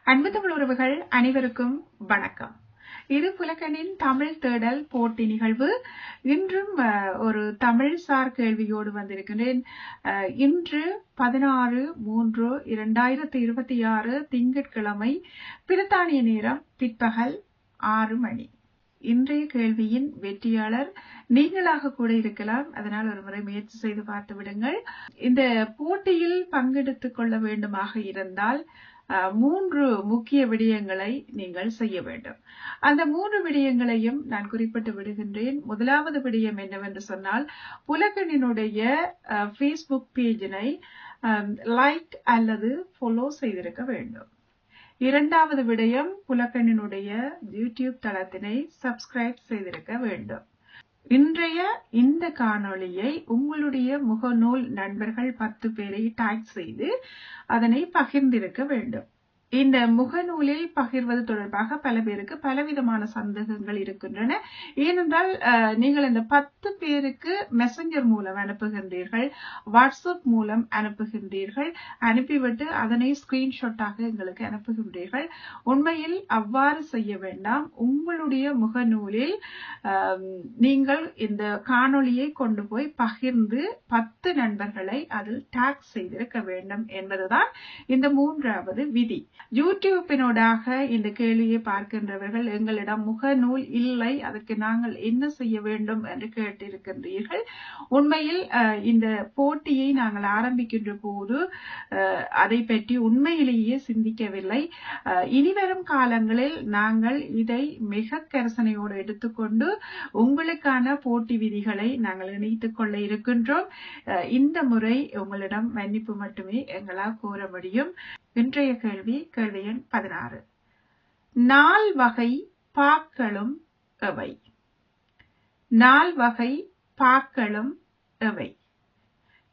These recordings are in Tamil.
அன்பு தமிழ் உறவுகள் அனைவருக்கும் வணக்கம். இது புலக்கனின் தமிழ் தேடல் போட்டி நிகழ்வு. இன்றும் ஒரு தமிழ் சார் கேள்வியோடு வந்திருக்கிறேன். இன்று 16/3/2026 திங்கட்கிழமை, பிரித்தானிய நேரம் பிற்பகல் 6 மணி. இன்றைய கேள்வியின் வெற்றியாளர் நீங்களாக கூட இருக்கலாம். அதனால் ஒரு முறை முயற்சி செய்து பார்த்து விடுங்கள். இந்த போட்டியில் பங்கெடுத்துக் கொள்ள வேண்டுமாக இருந்தால் 3 முக்கிய விடயங்களை நீங்கள் செய்ய வேண்டும். அந்த 3 விடயங்களையும் நான் குறிப்பிட்டு விடுகின்றேன். முதலாவது விடயம் என்னவென்று சொன்னால், புலக்கனினுடைய Facebook பேஜினை லைக் அல்லது ஃபாலோ செய்திருக்க வேண்டும். இரண்டாவது விடயம், புலக்கனினுடைய யூடியூப் தளத்தினை சப்ஸ்கிரைப் செய்திருக்க வேண்டும். இன்றைய இந்த காணொளியை உங்களுடைய முகநூல் நண்பர்கள் 10 பேரை டாக் செய்து அதனை பகிர்ந்திருக்க வேண்டும். இந்த முகநூலில் பகிர்வது தொடர்பாக பல பேருக்கு பலவிதமான சந்தேகங்கள் இருக்கின்றன. ஏனென்றால் நீங்கள் இந்த 10 பேருக்கு மெசஞ்சர் மூலம் அனுப்புகின்றீர்கள், வாட்ஸ்அப் மூலம் அனுப்புகின்றீர்கள், அனுப்பிவிட்டு அதனை ஸ்கிரீன்ஷாட்டாக எங்களுக்கு அனுப்புகின்றீர்கள். உண்மையில் அவ்வாறு செய்ய வேண்டாம். உங்களுடைய முகநூலில் நீங்கள் இந்த காணொளியை கொண்டு போய் பகிர்ந்து 10 நண்பர்களை அதில் டாக் செய்திருக்க வேண்டும் என்பதுதான் இந்த 3வது விதி. யூடியூப்பினோடாக இந்த கேள்வியை பார்க்கின்றவர்கள் எங்களிடம் முகநூல் இல்லை, அதற்கு நாங்கள் என்ன செய்ய வேண்டும் என்று கேட்டிருக்கின்றீர்கள். உண்மையில் இந்த போட்டியை நாங்கள் ஆரம்பிக்கின்ற போது அதை பற்றி உண்மையிலேயே சிந்திக்கவில்லை. இனிவரும் காலங்களில் நாங்கள் இதை மிக கரிசனையோடு எடுத்துக்கொண்டு உங்களுக்கான போட்டி விதிகளை நாங்கள் இணைத்துக் கொள்ள இருக்கின்றோம். இந்த முறை உங்களிடம் மன்னிப்பு மட்டுமே எங்களால் கோர முடியும். இன்றைய கேள்வி எண் 16. 4 வகை பாக்களும் எவை? 4 வகை பாக்களும் எவை?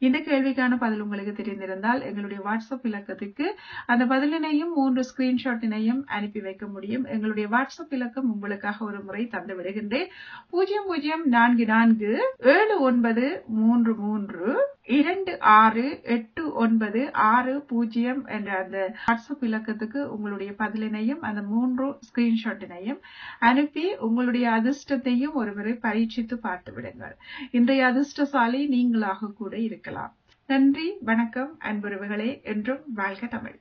இந்த கேள்விக்கான பதில் உங்களுக்கு தெரிந்திருந்தால் எங்களுடைய வாட்ஸ்அப் இலக்கத்துக்கு அந்த பதிலினையும் 3 ஸ்கிரீன்ஷாட்டினையும் அனுப்பி வைக்க முடியும். எங்களுடைய வாட்ஸ்அப் இலக்கம் உங்களுக்காக ஒரு முறை தந்து விடுகின்றேன். 00447932689660 என்ற அந்த வாட்ஸ்அப் இலக்கத்துக்கு உங்களுடைய பதிலினையும் அந்த 3 ஸ்கிரீன்ஷாட்டினையும் அனுப்பி உங்களுடைய அதிர்ஷ்டத்தையும் ஒருமுறை பரீட்சித்து பார்த்து விடுங்கள். இன்றைய அதிர்ஷ்டசாலி நீங்களாக கூட இருக்கலாம். நன்றி, வணக்கம் அன்புறவுகளே. என்றும் வாழ்க தமிழ்.